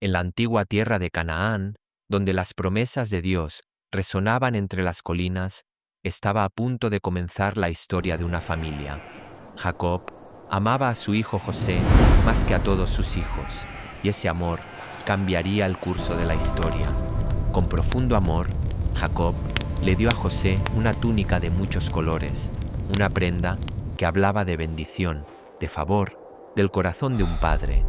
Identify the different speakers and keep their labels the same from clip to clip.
Speaker 1: En la antigua tierra de Canaán, donde las promesas de Dios resonaban entre las colinas, estaba a punto de comenzar la historia de una familia. Jacob amaba a su hijo José más que a todos sus hijos, y ese amor cambiaría el curso de la historia. Con profundo amor, Jacob le dio a José una túnica de muchos colores, una prenda que hablaba de bendición, de favor, del corazón de un padre.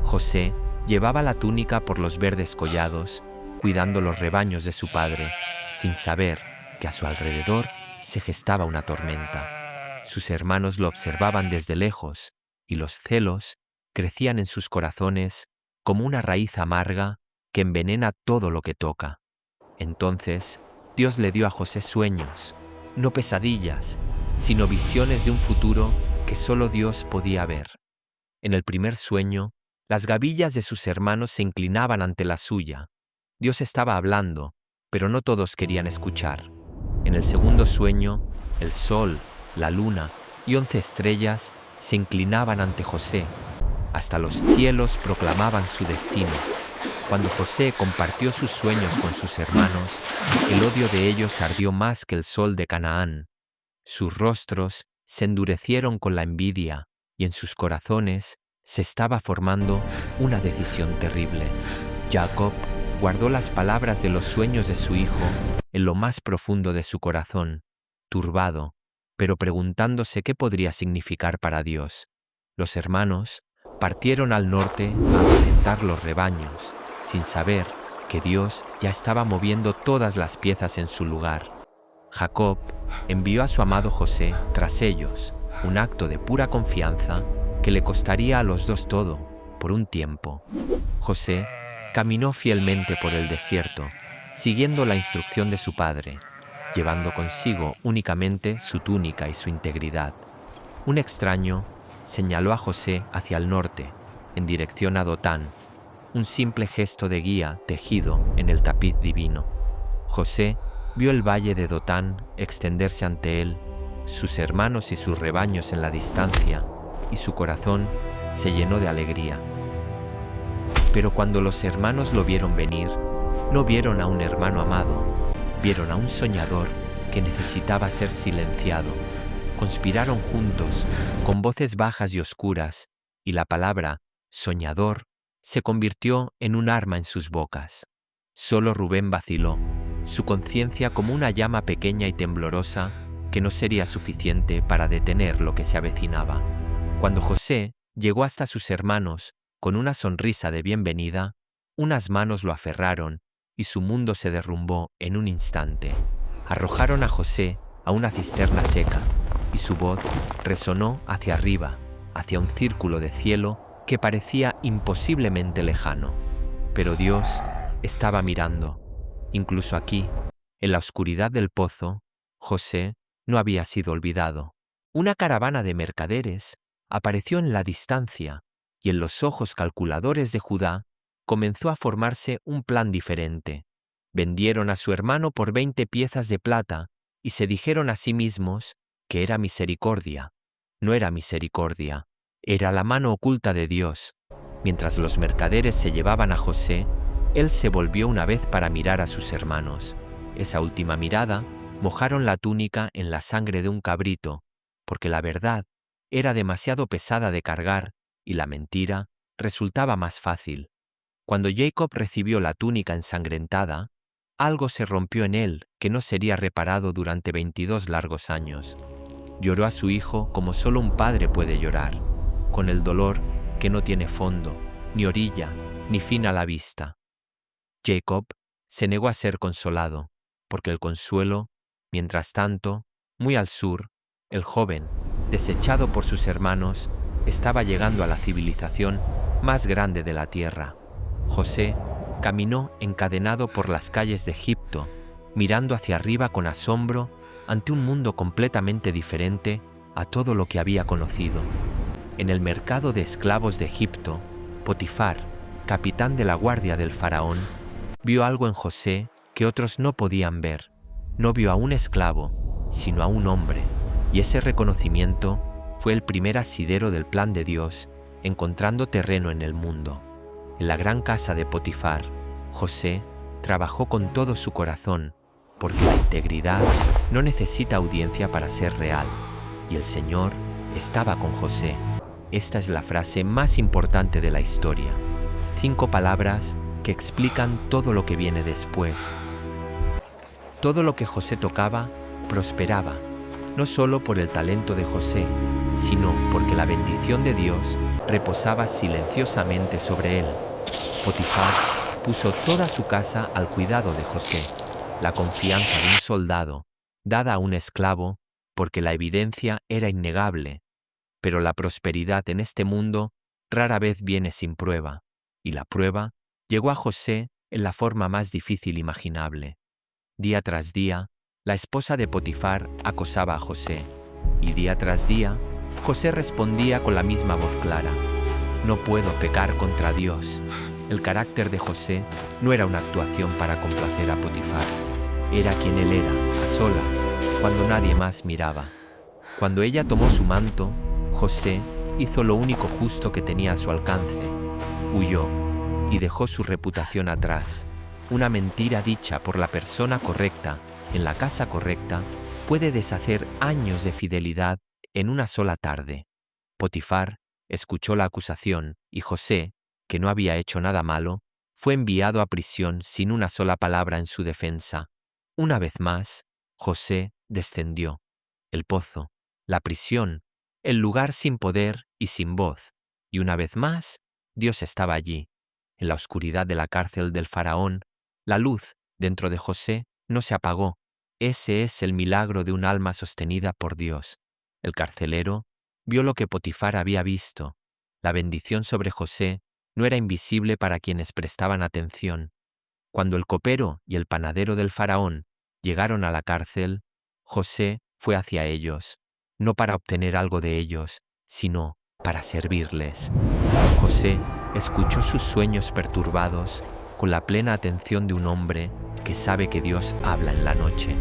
Speaker 1: José llevaba la túnica por los verdes collados, cuidando los rebaños de su padre, sin saber que a su alrededor se gestaba una tormenta. Sus hermanos lo observaban desde lejos, y los celos crecían en sus corazones como una raíz amarga que envenena todo lo que toca. Entonces, Dios le dio a José sueños, no pesadillas, sino visiones de un futuro que solo Dios podía ver. En el primer sueño, las gavillas de sus hermanos se inclinaban ante la suya. Dios estaba hablando, pero no todos querían escuchar. En el segundo sueño, el sol, la luna y 11 estrellas se inclinaban ante José. Hasta los cielos proclamaban su destino. Cuando José compartió sus sueños con sus hermanos, el odio de ellos ardió más que el sol de Canaán. Sus rostros se endurecieron con la envidia y en sus corazones se estaba formando una decisión terrible. Jacob guardó las palabras de los sueños de su hijo en lo más profundo de su corazón, turbado, pero preguntándose qué podría significar para Dios. Los hermanos partieron al norte a apacentar los rebaños, sin saber que Dios ya estaba moviendo todas las piezas en su lugar. Jacob envió a su amado José tras ellos, un acto de pura confianza que le costaría a los dos todo, por un tiempo. José caminó fielmente por el desierto, siguiendo la instrucción de su padre, llevando consigo únicamente su túnica y su integridad. Un extraño señaló a José hacia el norte, en dirección a Dotán, un simple gesto de guía tejido en el tapiz divino. José vio el valle de Dotán extenderse ante él, sus hermanos y sus rebaños en la distancia, y su corazón se llenó de alegría. Pero cuando los hermanos lo vieron venir, no vieron a un hermano amado, vieron a un soñador que necesitaba ser silenciado. Conspiraron juntos, con voces bajas y oscuras, y la palabra soñador se convirtió en un arma en sus bocas. Solo Rubén vaciló, su conciencia como una llama pequeña y temblorosa que no sería suficiente para detener lo que se avecinaba. Cuando José llegó hasta sus hermanos con una sonrisa de bienvenida, unas manos lo aferraron y su mundo se derrumbó en un instante. Arrojaron a José a una cisterna seca y su voz resonó hacia arriba, hacia un círculo de cielo que parecía imposiblemente lejano. Pero Dios estaba mirando. Incluso aquí, en la oscuridad del pozo, José no había sido olvidado. Una caravana de mercaderes apareció en la distancia y en los ojos calculadores de Judá comenzó a formarse un plan diferente. Vendieron a su hermano por 20 piezas de plata y se dijeron a sí mismos que era misericordia. No era misericordia, era la mano oculta de Dios. Mientras los mercaderes se llevaban a José, él se volvió una vez para mirar a sus hermanos. Esa última mirada mojaron la túnica en la sangre de un cabrito, porque la verdad era demasiado pesada de cargar y la mentira resultaba más fácil. Cuando Jacob recibió la túnica ensangrentada, algo se rompió en él que no sería reparado durante 22 largos años. Lloró a su hijo como solo un padre puede llorar, con el dolor que no tiene fondo, ni orilla, ni fin a la vista. Jacob se negó a ser consolado, porque el consuelo, mientras tanto, muy al sur, el joven, desechado por sus hermanos, estaba llegando a la civilización más grande de la tierra. José caminó encadenado por las calles de Egipto, mirando hacia arriba con asombro ante un mundo completamente diferente a todo lo que había conocido. En el mercado de esclavos de Egipto, Potifar, capitán de la guardia del faraón, vio algo en José que otros no podían ver. No vio a un esclavo, sino a un hombre, y ese reconocimiento fue el primer asidero del plan de Dios, encontrando terreno en el mundo. En la gran casa de Potifar, José trabajó con todo su corazón, porque la integridad no necesita audiencia para ser real, y el Señor estaba con José. Esta es la frase más importante de la historia. 5 palabras que explican todo lo que viene después. Todo lo que José tocaba prosperaba, no solo por el talento de José, sino porque la bendición de Dios reposaba silenciosamente sobre él. Potifar puso toda su casa al cuidado de José, la confianza de un soldado, dada a un esclavo, porque la evidencia era innegable. Pero la prosperidad en este mundo rara vez viene sin prueba, y la prueba llegó a José en la forma más difícil imaginable. Día tras día, la esposa de Potifar acosaba a José, y día tras día, José respondía con la misma voz clara: «No puedo pecar contra Dios». El carácter de José no era una actuación para complacer a Potifar. Era quien él era, a solas, cuando nadie más miraba. Cuando ella tomó su manto, José hizo lo único justo que tenía a su alcance. Huyó y dejó su reputación atrás. Una mentira dicha por la persona correcta, en la casa correcta, puede deshacer años de fidelidad en una sola tarde. Potifar escuchó la acusación y José, que no había hecho nada malo, fue enviado a prisión sin una sola palabra en su defensa. Una vez más, José descendió. El pozo, la prisión, el lugar sin poder y sin voz. Y una vez más, Dios estaba allí. En la oscuridad de la cárcel del faraón, la luz dentro de José no se apagó. Ese es el milagro de un alma sostenida por Dios. El carcelero vio lo que Potifar había visto. La bendición sobre José no era invisible para quienes prestaban atención. Cuando el copero y el panadero del faraón llegaron a la cárcel, José fue hacia ellos, no para obtener algo de ellos, sino para servirles. José escuchó sus sueños perturbados con la plena atención de un hombre que sabe que Dios habla en la noche.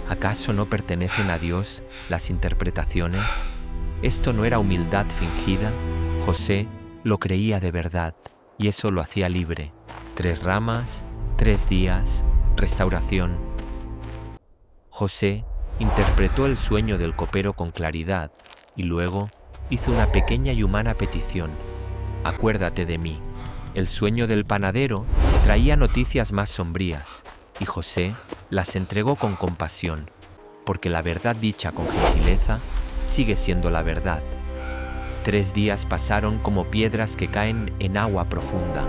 Speaker 1: ¿Acaso no pertenecen a Dios las interpretaciones? Esto no era humildad fingida. José lo creía de verdad, y eso lo hacía libre. 3 ramas, 3 días, restauración. José interpretó el sueño del copero con claridad, y luego hizo una pequeña y humana petición: «Acuérdate de mí». El sueño del panadero traía noticias más sombrías, y José las entregó con compasión, porque la verdad dicha con gentileza sigue siendo la verdad. 3 días pasaron como piedras que caen en agua profunda.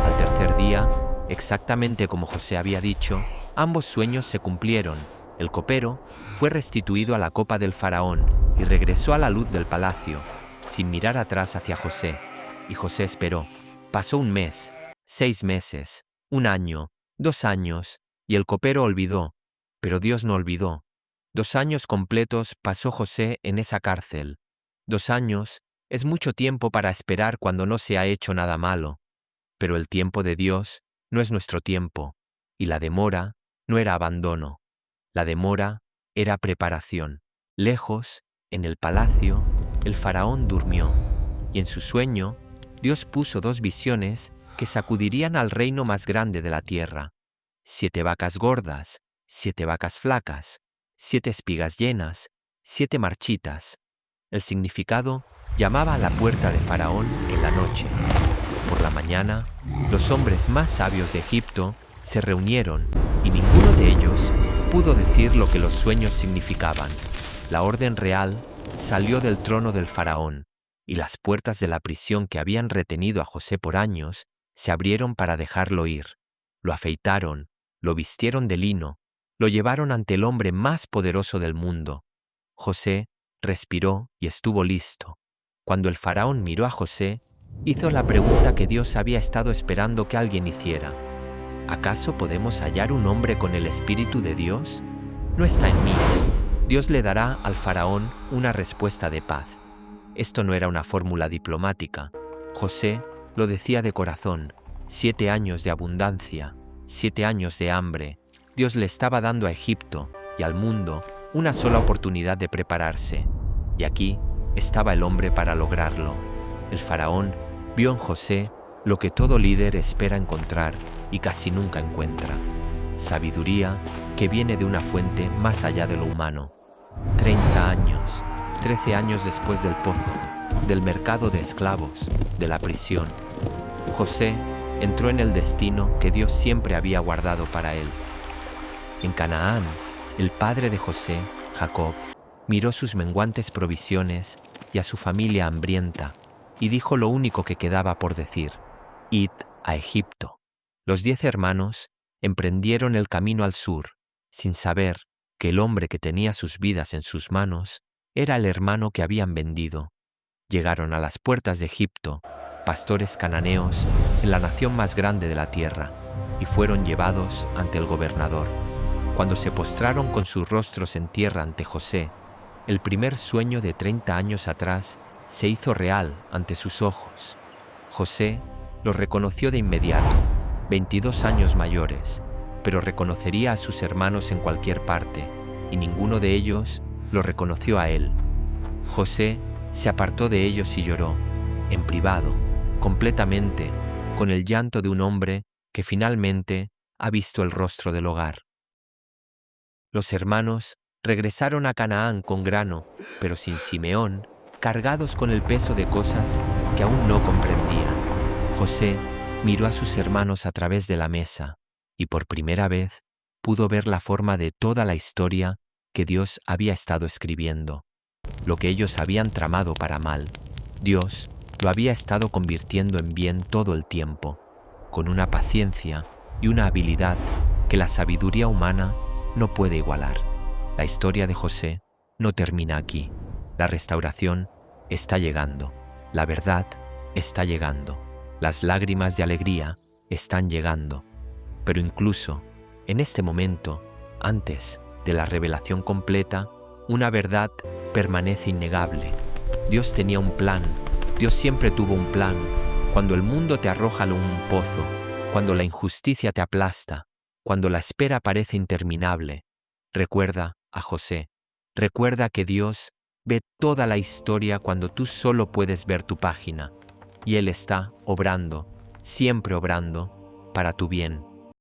Speaker 1: Al tercer día, exactamente como José había dicho, ambos sueños se cumplieron. El copero fue restituido a la copa del faraón y regresó a la luz del palacio, sin mirar atrás hacia José. Y José esperó. Pasó 1 mes, 6 meses, 1 año, 2 años, y el copero olvidó. Pero Dios no olvidó. 2 años completos pasó José en esa cárcel. 2 años es mucho tiempo para esperar cuando no se ha hecho nada malo. Pero el tiempo de Dios no es nuestro tiempo, y la demora no era abandono. La demora era preparación. Lejos, en el palacio, el faraón durmió, y en su sueño, Dios puso 2 visiones que sacudirían al reino más grande de la tierra. 7 vacas gordas, 7 vacas flacas, 7 espigas llenas, 7 marchitas. El significado llamaba a la puerta de Faraón en la noche. Por la mañana, los hombres más sabios de Egipto se reunieron y ninguno de ellos pudo decir lo que los sueños significaban. La orden real salió del trono del faraón y las puertas de la prisión que habían retenido a José por años se abrieron para dejarlo ir. Lo afeitaron, lo vistieron de lino, lo llevaron ante el hombre más poderoso del mundo. José respiró y estuvo listo. Cuando el faraón miró a José, hizo la pregunta que Dios había estado esperando que alguien hiciera. ¿Acaso podemos hallar un hombre con el Espíritu de Dios? No está en mí. Dios le dará al faraón una respuesta de paz. Esto no era una fórmula diplomática. José lo decía de corazón. 7 años de abundancia, 7 años de hambre. Dios le estaba dando a Egipto y al mundo una sola oportunidad de prepararse. Y aquí estaba el hombre para lograrlo. El faraón vio en José lo que todo líder espera encontrar y casi nunca encuentra. Sabiduría que viene de una fuente más allá de lo humano. 30 años, 13 años después del pozo, del mercado de esclavos, de la prisión, José entró en el destino que Dios siempre había guardado para él. En Canaán, el padre de José, Jacob, miró sus menguantes provisiones y a su familia hambrienta, y dijo lo único que quedaba por decir: «Id a Egipto». Los 10 hermanos emprendieron el camino al sur, sin saber que el hombre que tenía sus vidas en sus manos era el hermano que habían vendido. Llegaron a las puertas de Egipto, pastores cananeos en la nación más grande de la tierra, y fueron llevados ante el gobernador. Cuando se postraron con sus rostros en tierra ante José, el primer sueño de 30 años atrás se hizo real ante sus ojos. José los reconoció de inmediato, 22 años mayores, pero reconocería a sus hermanos en cualquier parte, y ninguno de ellos lo reconoció a él. José se apartó de ellos y lloró, en privado, completamente, con el llanto de un hombre que finalmente ha visto el rostro del hogar. Los hermanos regresaron a Canaán con grano, pero sin Simeón, cargados con el peso de cosas que aún no comprendían. José miró a sus hermanos a través de la mesa y por primera vez pudo ver la forma de toda la historia que Dios había estado escribiendo. Lo que ellos habían tramado para mal, Dios lo había estado convirtiendo en bien todo el tiempo, con una paciencia y una habilidad que la sabiduría humana no puede igualar. La historia de José no termina aquí. La restauración está llegando. La verdad está llegando. Las lágrimas de alegría están llegando. Pero incluso en este momento, antes de la revelación completa, una verdad permanece innegable. Dios tenía un plan. Dios siempre tuvo un plan. Cuando el mundo te arroja a un pozo, cuando la injusticia te aplasta, cuando la espera parece interminable, recuerda a José. Recuerda que Dios ve toda la historia cuando tú solo puedes ver tu página, y Él está obrando, siempre obrando, para tu bien.